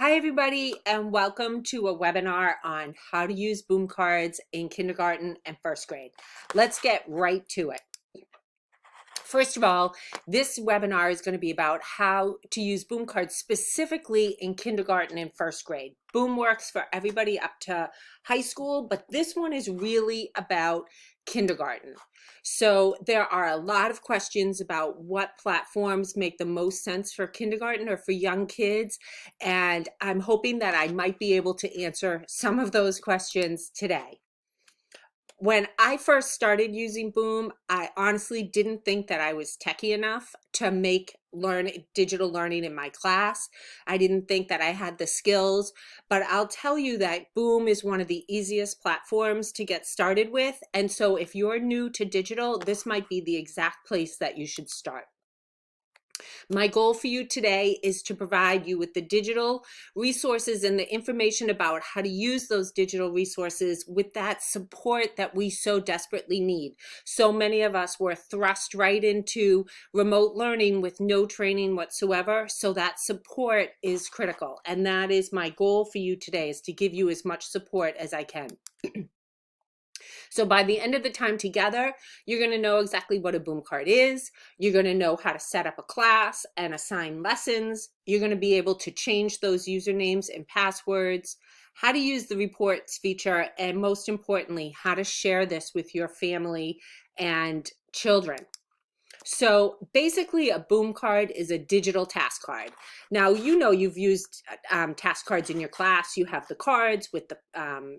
Hi, everybody, and welcome to a webinar on how to use Boom cards in kindergarten and first grade. Let's get right to it. First of all, this webinar is going to be about how to use Boom cards specifically in kindergarten and first grade. Boom works for everybody up to high school, but this one is really about kindergarten. So there are a lot of questions about what platforms make the most sense for kindergarten or for young kids, and I'm hoping that I might be able to answer some of those questions today. When I first started using Boom, I honestly didn't think that I was techie enough to make digital learning in my class. I didn't think that I had the skills, but I'll tell you that Boom is one of the easiest platforms to get started with. And so if you're new to digital, this might be the exact place that you should start. My goal for you today is to provide you with the digital resources and the information about how to use those digital resources with that support that we so desperately need. So many of us were thrust right into remote learning with no training whatsoever. So that support is critical. And that is my goal for you today, is to give you as much support as I can. So by the end of the time together, you're going to know exactly what a Boom card is. You're going to know how to set up a class and assign lessons. You're going to be able to change those usernames and passwords, how to use the reports feature, and most importantly, how to share this with your family and children. So basically, a Boom card is a digital task card. Now, you know you've used task cards in your class. You have the cards with the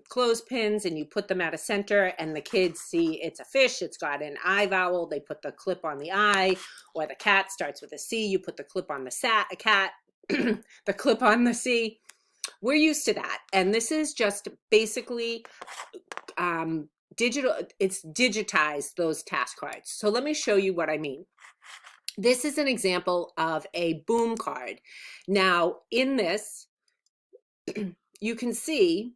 clothespins, and you put them at a center, and the kids see it's a fish. It's got an eye vowel. They put the clip on the eye, or the cat starts with a C. You put the clip on the cat, the clip on the C. We're used to that, and this is just basically it's digitized those task cards. So let me show you what I mean. This is an example of a Boom card. Now in this, you can see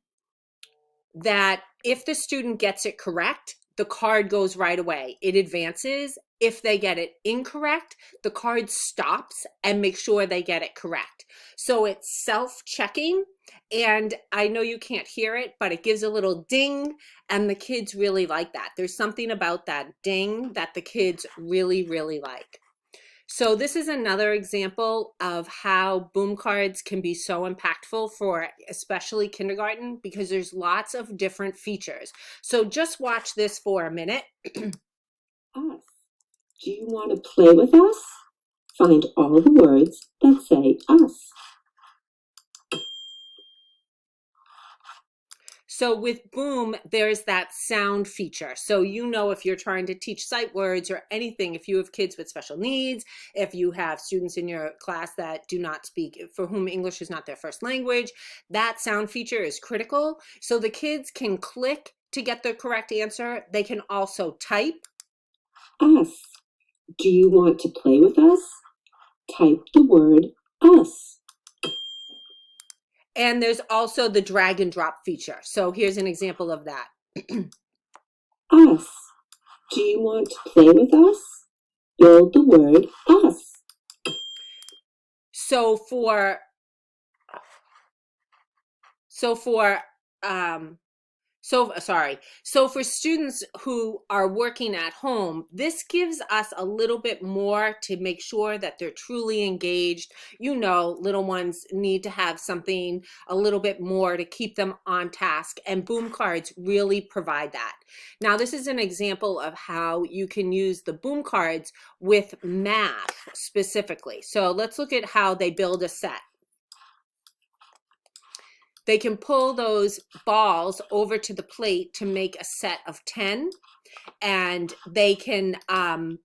that if the student gets it correct, the card goes right away. It advances. If they get it incorrect, the card stops and makes sure they get it correct. So it's self-checking, and I know you can't hear it, but it gives a little ding, and the kids really like that. There's something about that ding that the kids really, really like. So this is another example of how Boom cards can be so impactful for especially kindergarten, because there's lots of different features. So just watch this for a minute. Us. Do you want to play with us? Find all the words that say us. So with Boom, there's that sound feature. So you know, if you're trying to teach sight words or anything, if you have kids with special needs, if you have students in your class that do not speak, for whom English is not their first language, that sound feature is critical. So the kids can click to get the correct answer. They can also type. Us. Do you want to play with us? Type the word us. And there's also the drag and drop feature. So here's an example of that. Us. Do you want to play with us? Build the word us. So for students who are working at home, this gives us a little bit more to make sure that they're truly engaged. You know, little ones need to have something a little bit more to keep them on task, and Boom cards really provide that. Now, this is an example of how you can use the Boom cards with math specifically. So let's look at how they build a set. They can pull those balls over to the plate to make a set of 10, and they can, a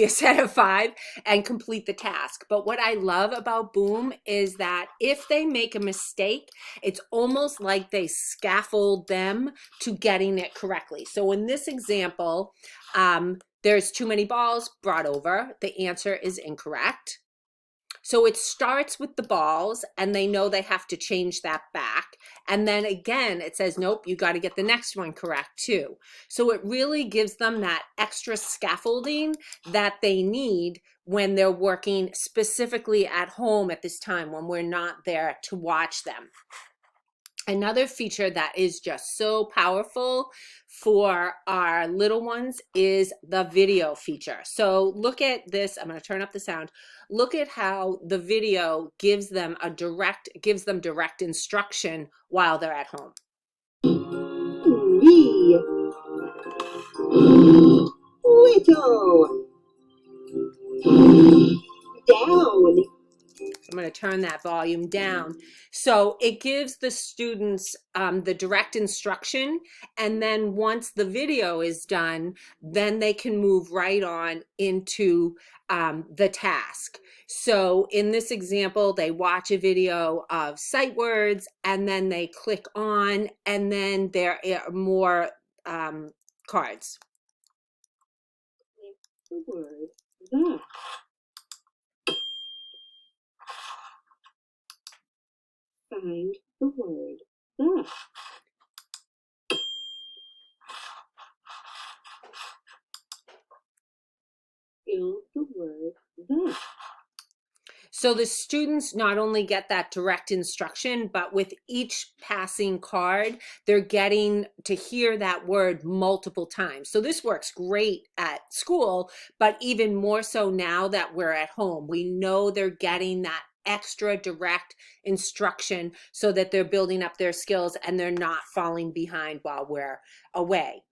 set of 5, and complete the task. But what I love about Boom is that if they make a mistake, it's almost like they scaffold them to getting it correctly. So in this example, there's too many balls brought over. The answer is incorrect. So it starts with the balls and they know they have to change that back. And then again, it says, nope, you got to get the next one correct too. So it really gives them that extra scaffolding that they need when they're working specifically at home at this time when we're not there to watch them. Another feature that is just so powerful for our little ones is the video feature. So look at this. I'm going to turn up the sound. Look at how the video gives them direct instruction while they're at home. Wee. Wiggle. Down. I'm going to turn that volume down. So it gives the students the direct instruction, and then once the video is done, then they can move right on into the task. So in this example, they watch a video of sight words, and then they click on, and then there are more cards. The word that. Find the word that. Fill the word that. So the students not only get that direct instruction, but with each passing card, they're getting to hear that word multiple times. So this works great at school, but even more so now that we're at home. We know they're getting that extra direct instruction so that they're building up their skills and they're not falling behind while we're away.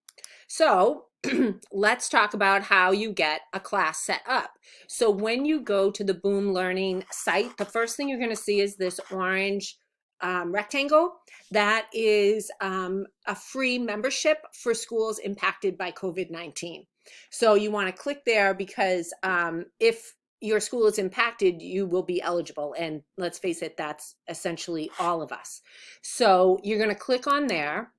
So let's talk about how you get a class set up. So when you go to the Boom Learning site, the first thing you're going to see is this orange rectangle. That is a free membership for schools impacted by COVID-19. So you want to click there because if your school is impacted, you will be eligible. And let's face it, that's essentially all of us. So you're going to click on there.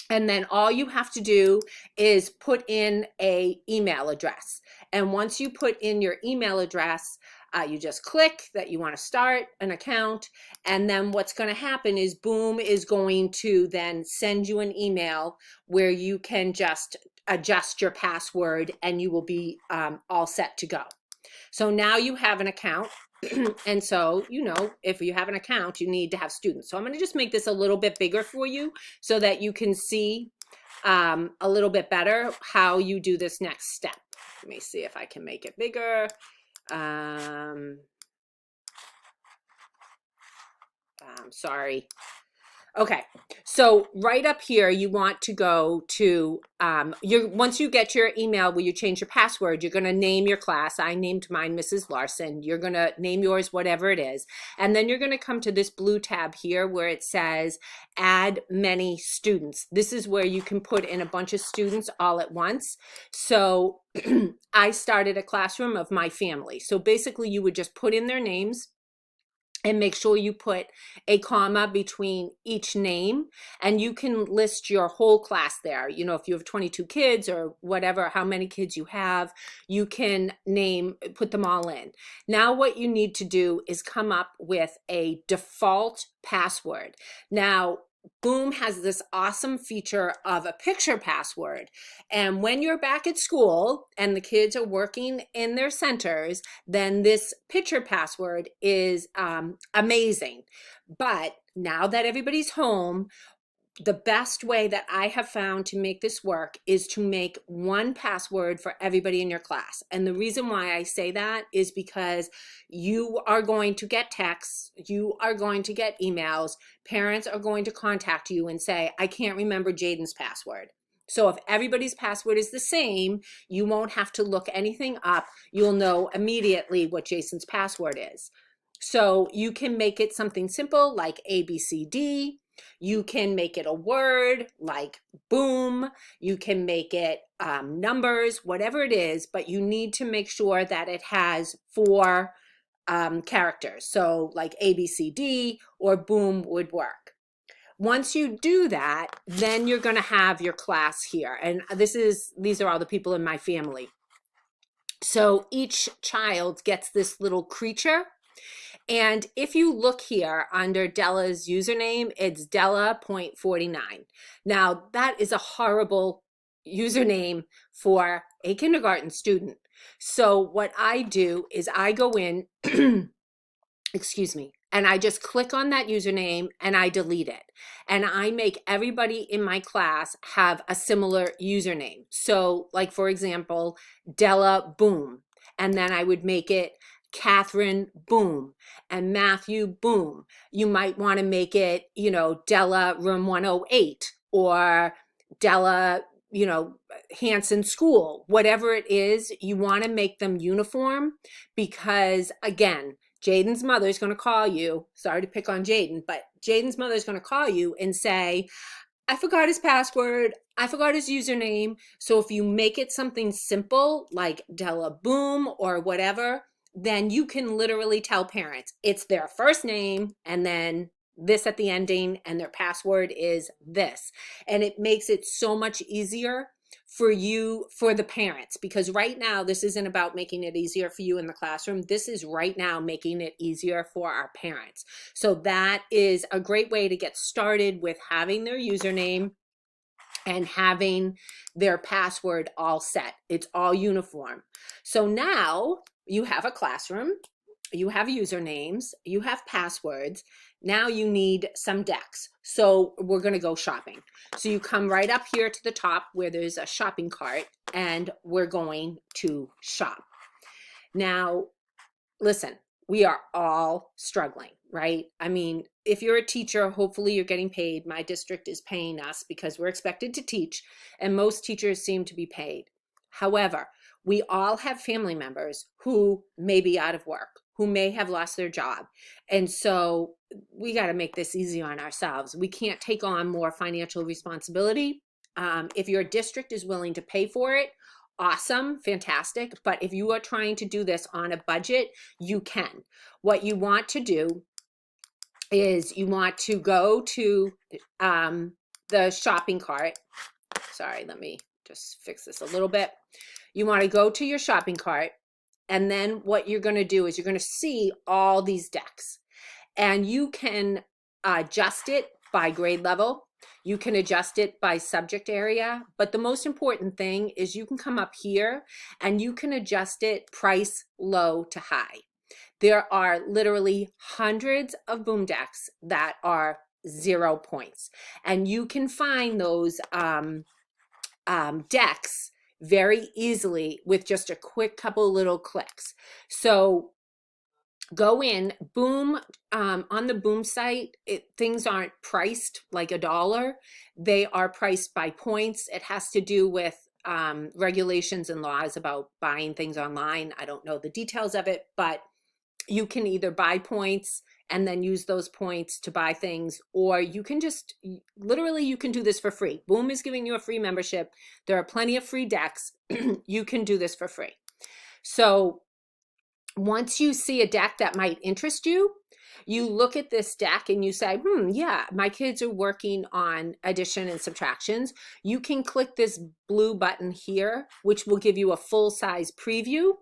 And then all you have to do is put in an email address. And once you put in your email address, you just click that you want to start an account. And then what's going to happen is Boom is going to then send you an email where you can just adjust your password and you will be all set to go. So now you have an account. And so, you know, if you have an account, you need to have students. So I'm going to just make this a little bit bigger for you so that you can see a little bit better how you do this next step. Let me see if I can make it bigger. Sorry. Okay, so right up here, you want to go to, once you get your email where you change your password, you're going to name your class. I named mine Mrs. Larson. You're going to name yours whatever it is. And then you're going to come to this blue tab here where it says add many students. This is where you can put in a bunch of students all at once. So I started a classroom of my family. So basically you would just put in their names and make sure you put a comma between each name, and you can list your whole class there. You know, if you have 22 kids or whatever, how many kids you have, you can put them all in. Now what you need to do is come up with a default password. Now, Boom has this awesome feature of a picture password. And when you're back at school and the kids are working in their centers, then this picture password is amazing. But now that everybody's home, the best way that I have found to make this work is to make one password for everybody in your class. And the reason why I say that is because you are going to get texts, you are going to get emails, parents are going to contact you and say, I can't remember Jaden's password. So if everybody's password is the same, you won't have to look anything up. You'll know immediately what Jason's password is. So you can make it something simple like ABCD. You can make it a word like boom. You can make it numbers, whatever it is, but you need to make sure that it has 4 characters. So like ABCD or boom would work. Once you do that, then you're going to have your class here. And these are all the people in my family. So each child gets this little creature And if you look here under Della's username, it's Della.49. Now, that is a horrible username for a kindergarten student. So what I do is I go in, excuse me, and I just click on that username and I delete it. And I make everybody in my class have a similar username. So like, for example, Della Boom. And then I would make it Catherine Boom and Matthew Boom. You might want to make it, you know, Della Room 108 or Della, you know, Hanson School, whatever it is, you want to make them uniform because, again, Jaden's mother is going to call you. Sorry to pick on Jaden, but Jaden's mother is going to call you and say, I forgot his password. I forgot his username. So if you make it something simple like Della Boom or whatever, then you can literally tell parents it's their first name and then this at the ending and their password is this. And it makes it so much easier for you, for the parents, because right now this isn't about making it easier for you in the classroom. This is right now making it easier for our parents. So that is a great way to get started with having their username and having their password all set. It's all uniform. So now you have a classroom, you have usernames, you have passwords. Now you need some decks. So we're going to go shopping. So you come right up here to the top where there's a shopping cart and we're going to shop. Now, listen, we are all struggling, right? I mean, if you're a teacher, hopefully you're getting paid. My district is paying us because we're expected to teach, and most teachers seem to be paid. However, we all have family members who may be out of work, who may have lost their job. And so we got to make this easy on ourselves. We can't take on more financial responsibility. If your district is willing to pay for it, awesome, fantastic. But if you are trying to do this on a budget, you can. What you want to do is you want to go to the shopping cart. Sorry, let me just fix this a little bit. You want to go to your shopping cart, and then what you're going to do is you're going to see all these decks, and you can adjust it by grade level. You can adjust it by subject area, but the most important thing is you can come up here and you can adjust it price low to high. There are literally hundreds of boom decks that are 0 points, and you can find those decks very easily with just a quick couple little clicks. So go in, boom, on the boom site, things aren't priced like $1. They are priced by points. It has to do with regulations and laws about buying things online. I don't know the details of it, but you can either buy points and then use those points to buy things, or you can just, literally you can do this for free. Boom is giving you a free membership. There are plenty of free decks. You can do this for free. So once you see a deck that might interest you, you look at this deck and you say, yeah, my kids are working on addition and subtractions. You can click this blue button here, which will give you a full-size preview,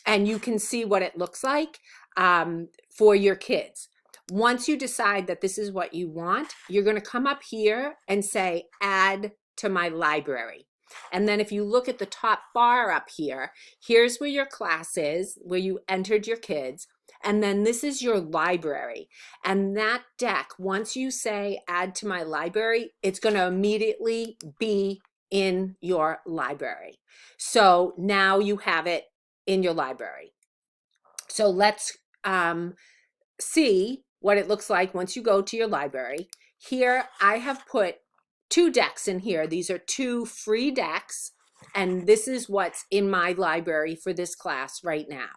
and you can see what it looks like for your kids. Once you decide that this is what you want, you're going to come up here and say, add to my library. And then if you look at the top bar up here, here's where your class is, where you entered your kids. And then this is your library. And that deck, once you say add to my library, it's going to immediately be in your library. So now you have it in your library. So let's see what it looks like once you go to your library. Here I have put 2 decks in here. These are 2 free decks, and this is what's in my library for this class right now.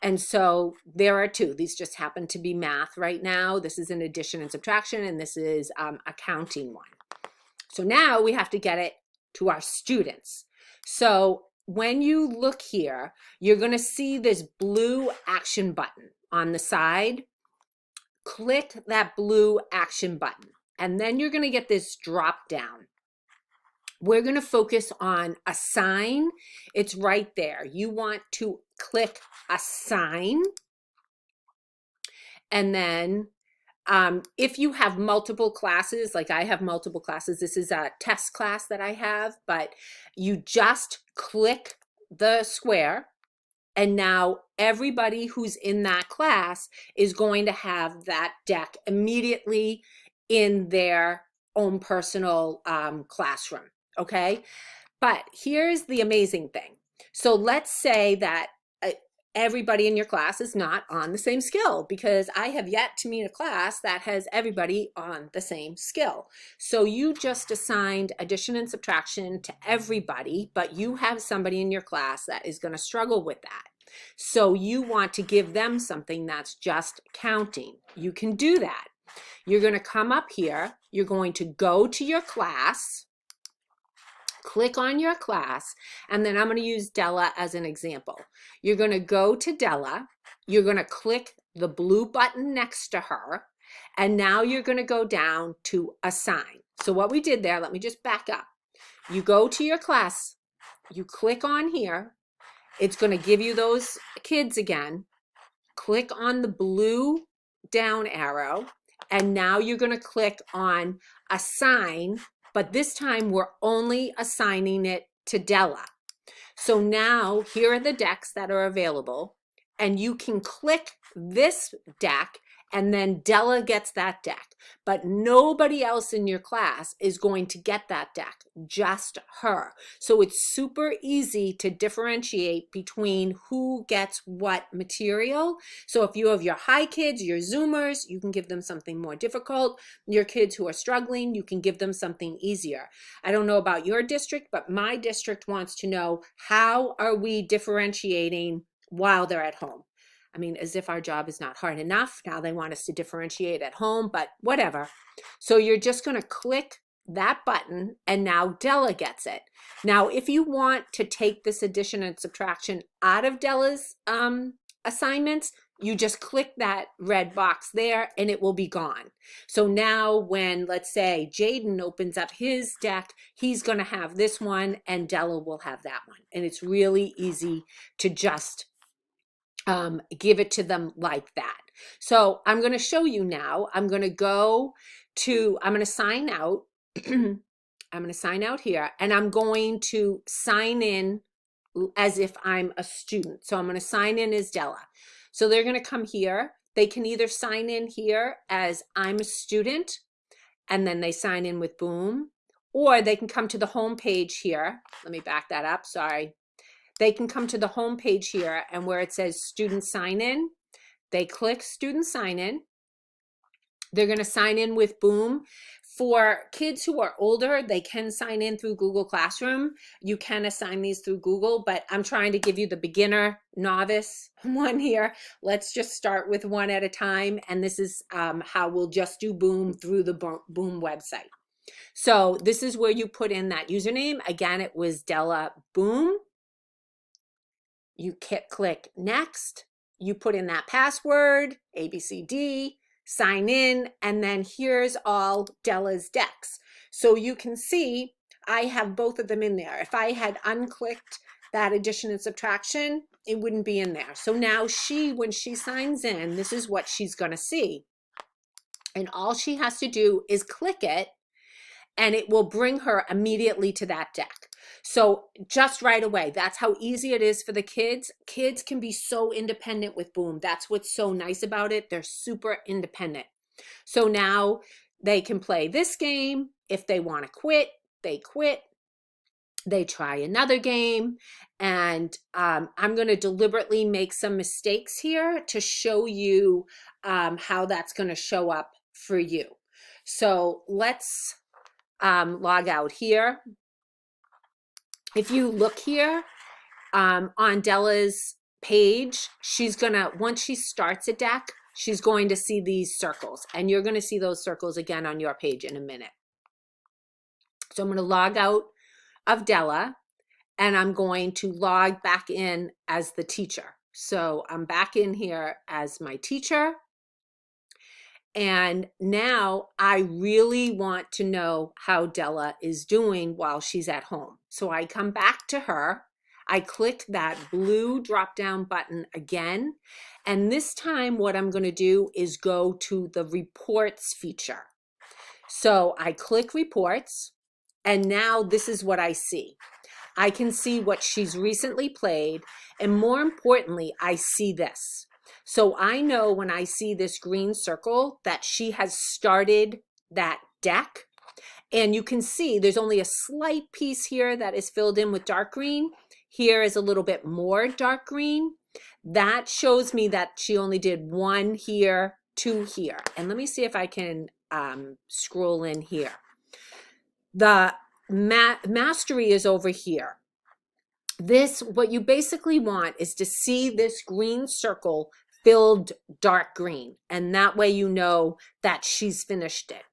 And so there are 2. These just happen to be math right now. This is an addition and subtraction, and this is accounting one. So now we have to get it to our students. So when you look here, you're going to see this blue action button on the side. Click that blue action button, and then you're going to get this drop down. We're going to focus on assign. It's right there. You want to click assign. And then if you have multiple classes, like I have multiple classes, this is a test class that I have, but you just click the square, and now everybody who's in that class is going to have that deck immediately in their own personal classroom, okay? But here's the amazing thing. So let's say that everybody in your class is not on the same skill, because I have yet to meet a class that has everybody on the same skill. So you just assigned addition and subtraction to everybody, but you have somebody in your class that is going to struggle with that. So you want to give them something that's just counting. You can do that. You're going to come up here. You're going to go to your class, click on your class, and then I'm going to use Della as an example. You're going to go to Della, you're going to click the blue button next to her, and now you're going to go down to assign. So what we did there, let me just back up. You go to your class, you click on here, it's going to give you those kids again. Click on the blue down arrow, and now you're going to click on assign, but this time we're only assigning it to Della. So now here are the decks that are available, and you can click this deck, and then Della gets that deck. But nobody else in your class is going to get that deck, just her. So it's super easy to differentiate between who gets what material. So if you have your high kids, your Zoomers, you can give them something more difficult. Your kids who are struggling, you can give them something easier. I don't know about your district, but my district wants to know, how are we differentiating while they're at home? I mean, as if our job is not hard enough. Now they want us to differentiate at home, but whatever. So you're just going to click that button, and now Della gets it. Now, if you want to take this addition and subtraction out of Della's assignments, you just click that red box there and it will be gone. So now when, let's say, Jaden opens up his deck, he's going to have this one and Della will have that one. And it's really easy to just give it to them like that. So I'm going to show you now. I'm going to sign out. I'm going to sign out here, and I'm going to sign in as if I'm a student. So I'm going to sign in as Della. So they're going to come here. They can either sign in here as I'm a student, and then they sign in with Boom, or they can come to the home page here. Let me back that up. Sorry. They can come to the home page here, and where it says student sign in, they click student sign in. They're going to sign in with Boom. For kids who are older, they can sign in through Google Classroom. You can assign these through Google, but I'm trying to give you the beginner novice one here. Let's just start with one at a time, and this is how we'll just do Boom through the Boom website. So this is where you put in that username. Again, it was Della Boom. You click next, you put in that password, ABCD, sign in, and then here's all Della's decks. So you can see I have both of them in there. If I had unclicked that addition and subtraction, it wouldn't be in there. So now when she signs in, this is what she's going to see. And all she has to do is click it, and it will bring her immediately to that deck. So just right away, that's how easy it is for the kids. Kids can be so independent with Boom. That's what's so nice about it. They're super independent. So now they can play this game. If they want to quit, they quit. They try another game. And I'm going to deliberately make some mistakes here to show you how that's going to show up for you. So let's log out here. If you look here on Della's page, she's gonna, once she starts a deck, she's going to see these circles, and you're going to see those circles again on your page in a minute. So I'm going to log out of Della, and I'm going to log back in as the teacher. So I'm back in here as my teacher. And now I really want to know how Della is doing while she's at home. So I come back to her. I click that blue drop down button again. And this time what I'm going to do is go to the reports feature. So I click reports, and now this is what I see. I can see what she's recently played, and more importantly, I see this. So I know when I see this green circle that she has started that deck. And you can see there's only a slight piece here that is filled in with dark green. Here is a little bit more dark green. That shows me that she only did 1 here, 2 here. And let me see if I can scroll in here. The mastery is over here. This, what you basically want is to see this green circle filled dark green. And that way you know that she's finished it.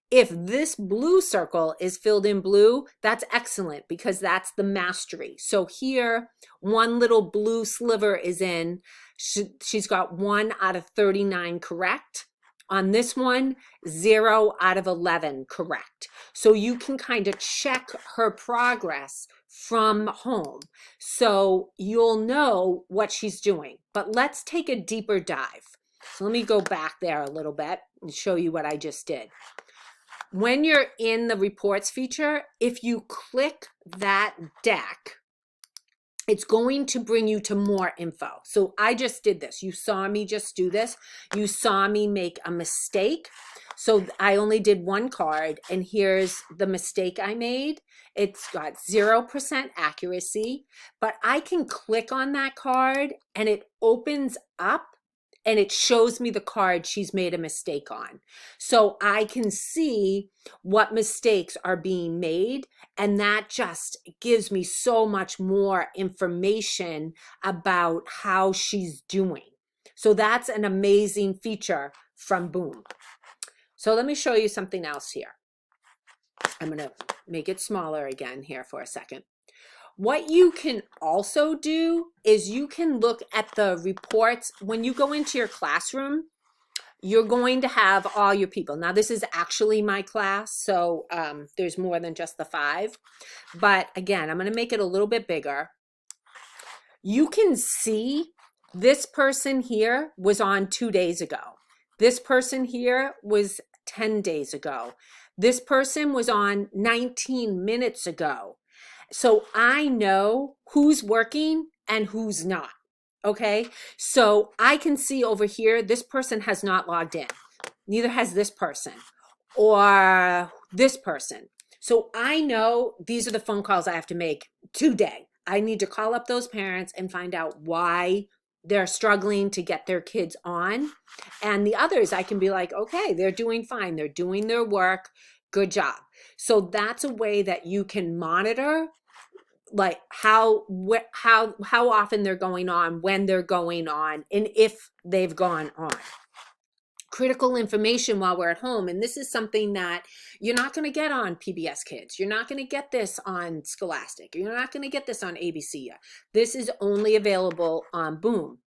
If this blue circle is filled in blue, that's excellent because that's the mastery. So here, 1 little blue sliver is in. She's got 1 out of 39 correct. On this one, 0 out of 11 correct. So you can kind of check her progress from home. So you'll know what she's doing. But let's take a deeper dive. So let me go back there a little bit and show you what I just did. When you're in the reports feature, if you click that deck, it's going to bring you to more info. So I just did this. You saw me just do this. You saw me make a mistake. So I only did 1 card, and here's the mistake I made. It's got 0% accuracy, but I can click on that card and it opens up and it shows me the card she's made a mistake on. So I can see what mistakes are being made, and that just gives me so much more information about how she's doing. So that's an amazing feature from Boom. So let me show you something else here. I'm going to make it smaller again here for a second. What you can also do is you can look at the reports. When you go into your classroom, you're going to have all your people. Now, this is actually my class, so there's more than just the 5. But again, I'm going to make it a little bit bigger. You can see this person here was on 2 days ago. This person here was 10 days ago. This person was on 19 minutes ago. So I know who's working and who's not, okay? So I can see over here, this person has not logged in. Neither has this person or this person. So I know these are the phone calls I have to make today. I need to call up those parents and find out why they're struggling to get their kids on. And the others, I can be like, okay, they're doing fine. They're doing their work. Good job. So that's a way that you can monitor like how often they're going on, when they're going on, and if they've gone on. Critical information while we're at home. And this is something that you're not going to get on PBS Kids. You're not going to get this on Scholastic. You're not going to get this on ABC. This is only available on Boom.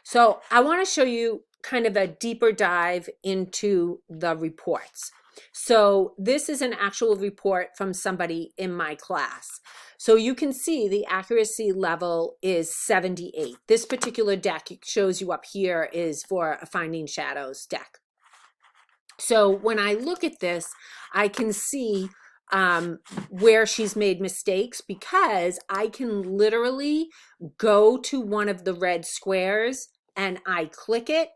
So I want to show you kind of a deeper dive into the reports. So this is an actual report from somebody in my class. So you can see the accuracy level is 78. This particular deck shows you up here is for a Finding Shadows deck. So when I look at this, I can see where she's made mistakes because I can literally go to one of the red squares and I click it,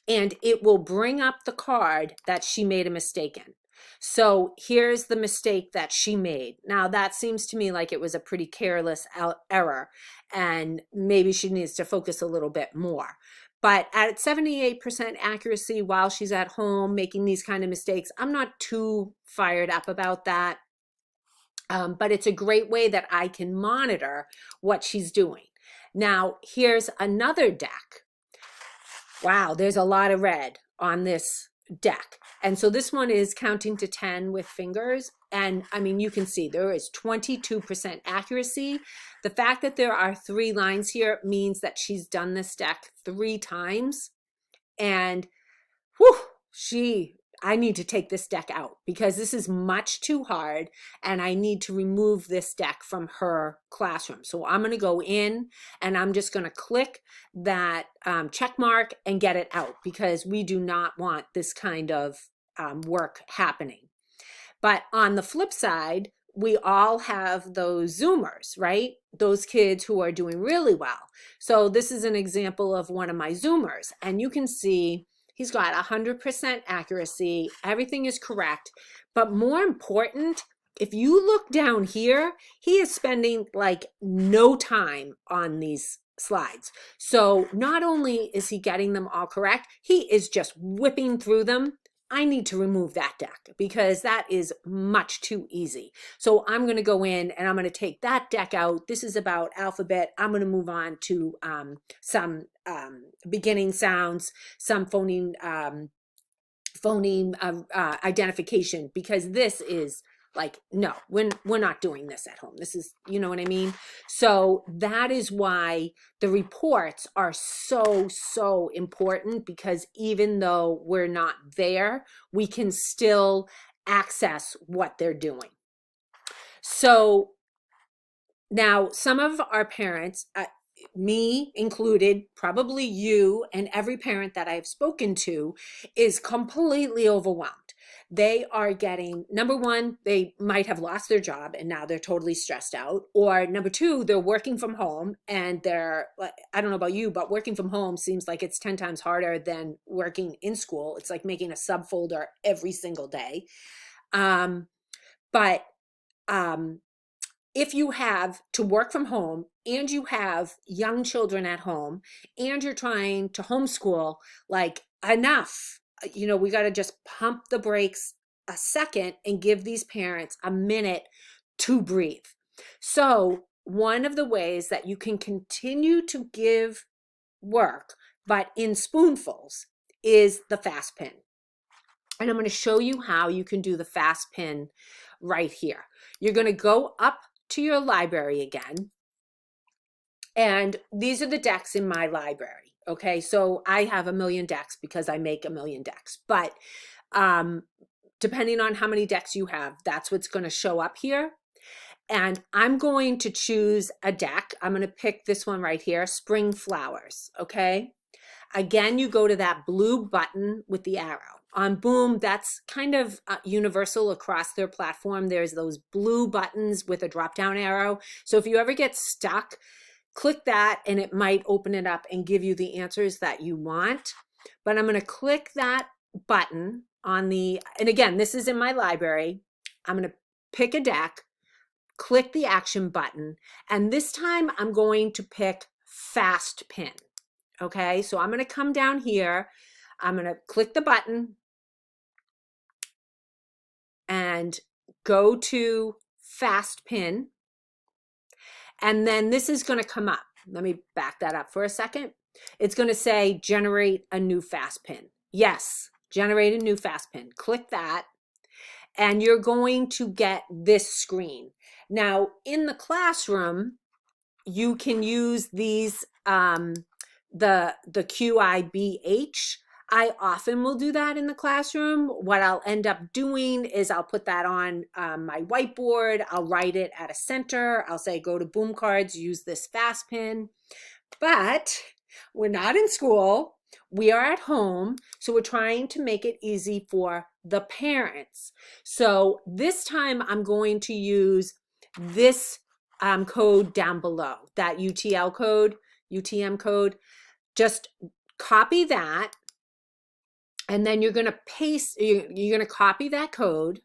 and it will bring up the card that she made a mistake in. So here's the mistake that she made. Now that seems to me like it was a pretty careless error, and maybe she needs to focus a little bit more. But at 78% accuracy while she's at home making these kind of mistakes, I'm not too fired up about that. But it's a great way that I can monitor what she's doing. Now, here's another deck. Wow, there's a lot of red on this deck. And so this one is counting to 10 with fingers. And I mean, you can see there is 22% accuracy. The fact that there are 3 lines here means that she's done this deck 3 times. And whew, I need to take this deck out because this is much too hard and I need to remove this deck from her classroom. So I'm going to go in and I'm just going to click that check mark and get it out because we do not want this kind of work happening. But on the flip side, we all have those Zoomers, right? Those kids who are doing really well. So this is an example of one of my Zoomers, and you can see he's got 100% accuracy. Everything is correct. But more important, if you look down here, he is spending like no time on these slides. So not only is he getting them all correct, he is just whipping through them. I need to remove that deck because that is much too easy. So I'm going to go in and I'm going to take that deck out. This is about alphabet. I'm going to move on to some beginning sounds, some phoneme identification, because this is like, no, we're not doing this at home. This is, you know what I mean? So that is why the reports are so important, because even though we're not there, we can still access what they're doing. So now some of our parents, me included, probably you and every parent that I've spoken to, is completely overwhelmed. They are getting, number one, they might have lost their job and now they're totally stressed out. Or number two, they're working from home and they're, I don't know about you, but working from home seems like it's 10 times harder than working in school. It's like making a subfolder every single day. If you have to work from home and you have young children at home and you're trying to homeschool, like, enough, we got to just pump the brakes a second and give these parents a minute to breathe. So one of the ways that you can continue to give work, but in spoonfuls, is the fast pin. And I'm going to show you how you can do the fast pin right here. You're going to go up to your library again, and these are the decks in my library. Okay, so I have 1 million decks because I make 1 million decks, but depending on how many decks you have, that's what's going to show up here. And I'm going to choose a deck. I'm going to pick this one right here, Spring Flowers. Okay, again, you go to that blue button with the arrow. On Boom, that's kind of universal across their platform. There's those blue buttons with a drop-down arrow. So if you ever get stuck, click that and it might open it up and give you the answers that you want. But I'm going to click that button on the, and again, this is in my library. I'm going to pick a deck, click the action button, and this time I'm going to pick Fast Pin. Okay, so I'm going to come down here. I'm going to click the button and go to Fast Pin. And then this is going to come up. Let me back that up for a second. It's going to say generate a new fast pin. Yes, generate a new fast pin. Click that and you're going to get this screen. Now in the classroom, you can use these, the QIBH. I often will do that in the classroom. What I'll end up doing is I'll put that on my whiteboard. I'll write it at a center. I'll say, go to Boom Cards, use this fast pin. But we're not in school. We are at home. So we're trying to make it easy for the parents. So this time I'm going to use this code down below, that UTM code. Just copy that. And then you're going to paste, you're going to copy that code.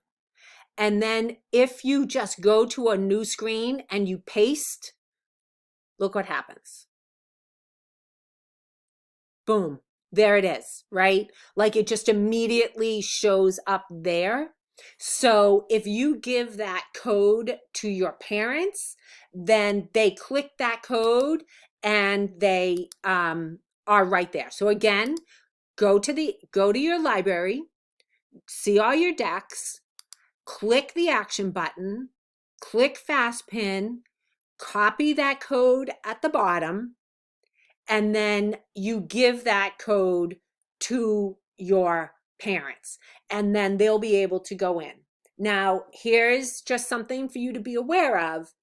And then if you just go to a new screen and you paste, look what happens. Boom, there it is, right? Like it just immediately shows up there. So if you give that code to your parents, then they click that code and they are right there. So again, go to your library, see all your decks, click the action button, click fast pin, copy that code at the bottom, and then you give that code to your parents, and then they'll be able to go in. Now, here's just something for you to be aware of.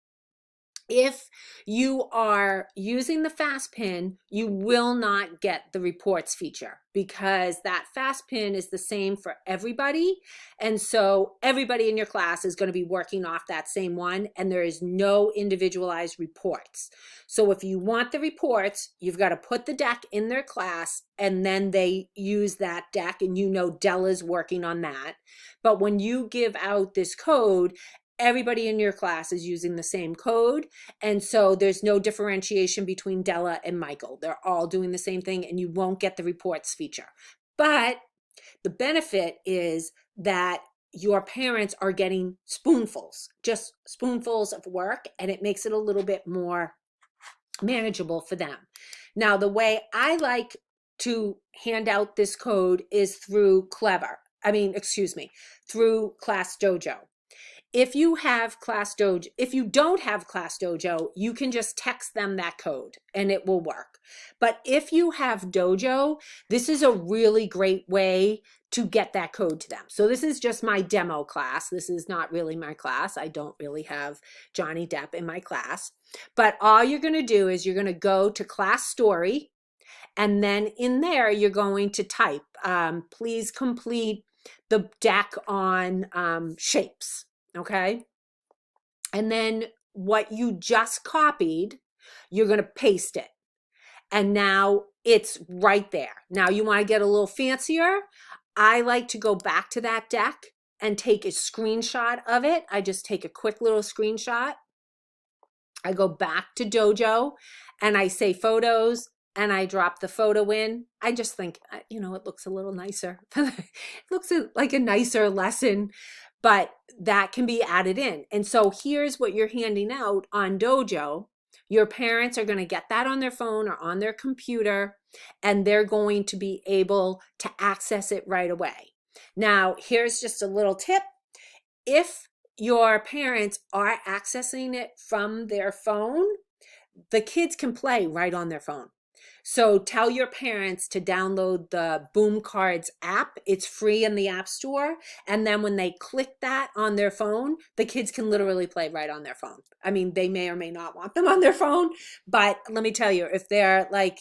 If you are using the FastPin, you will not get the reports feature because that FastPin is the same for everybody. And so everybody in your class is going to be working off that same one, and there is no individualized reports. So if you want the reports, you've got to put the deck in their class, and then they use that deck, and you know Della's working on that. But when you give out this code, everybody in your class is using the same code. And so there's no differentiation between Della and Michael. They're all doing the same thing, and you won't get the reports feature. But the benefit is that your parents are getting spoonfuls, just spoonfuls of work, and it makes it a little bit more manageable for them. Now, the way I like to hand out this code is through through Class Dojo. If you have Class Dojo, if you don't have Class Dojo, you can just text them that code and it will work. But if you have Dojo, this is a really great way to get that code to them. So this is just my demo class. This is not really my class. I don't really have Johnny Depp in my class. But all you're going to do is you're going to go to Class Story, and then in there you're going to type, please complete the deck on shapes. Okay. And then what you just copied, you're going to paste it. And now it's right there. Now you want to get a little fancier. I like to go back to that deck and take a screenshot of it. I just take a quick little screenshot. I go back to Dojo and I say photos, and I drop the photo in. I just think, it looks a little nicer. It looks like a nicer lesson, but that can be added in. And so here's what you're handing out on Dojo. Your parents are going to get that on their phone or on their computer, and they're going to be able to access it right away. Now, here's just a little tip. If your parents are accessing it from their phone, the kids can play right on their phone. So tell your parents to download the Boom Cards app. It's free in the App Store. And then when they click that on their phone, the kids can literally play right on their phone. I mean, they may or may not want them on their phone, but let me tell you, if they're like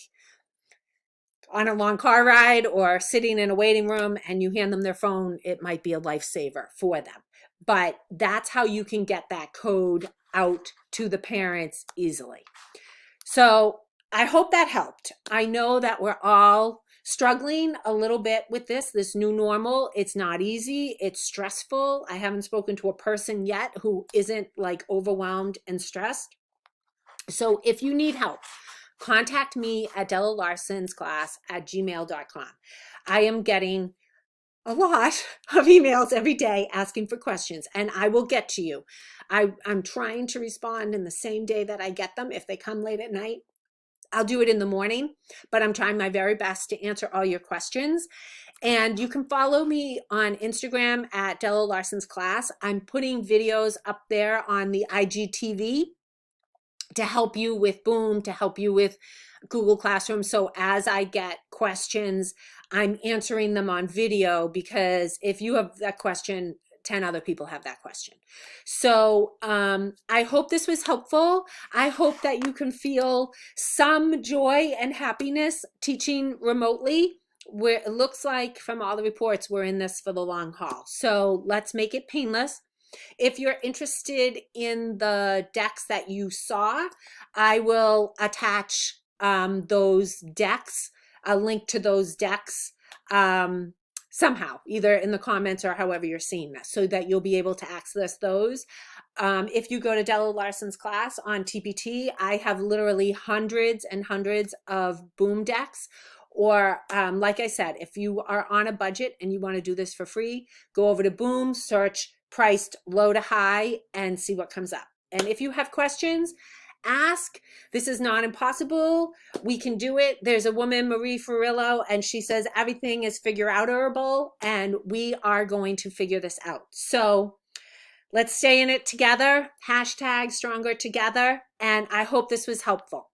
on a long car ride or sitting in a waiting room and you hand them their phone, it might be a lifesaver for them. But that's how you can get that code out to the parents easily. So I hope that helped. I know that we're all struggling a little bit with this new normal. It's not easy. It's stressful. I haven't spoken to a person yet who isn't like overwhelmed and stressed. So if you need help, contact me at DellaLarsonsClass@gmail.com. I am getting a lot of emails every day asking for questions, and I will get to you. I'm trying to respond in the same day that I get them. If they come late at night, I'll do it in the morning, but I'm trying my very best to answer all your questions. And you can follow me on Instagram at Della Larson's Class. I'm putting videos up there on the IGTV to help you with Boom, to help you with Google Classroom. So as I get questions, I'm answering them on video, because if you have that question, 10 other people have that question. So I hope this was helpful. I hope that you can feel some joy and happiness teaching remotely. Where it looks like from all the reports, we're in this for the long haul. So let's make it painless. If you're interested in the decks that you saw, I will attach those decks, a link to those decks somehow, either in the comments or however you're seeing this, so that you'll be able to access those. If you go to Della Larson's Class on TPT, I have literally hundreds and hundreds of Boom decks. Or like I said, if you are on a budget and you want to do this for free, go over to Boom, search priced low to high, and see what comes up. And if you have questions, ask. This is not impossible. We can do it. There's a woman, Marie Furillo, and she says everything is figure-outable, and we are going to figure this out. So let's stay in it together. #stronger together. And I hope this was helpful.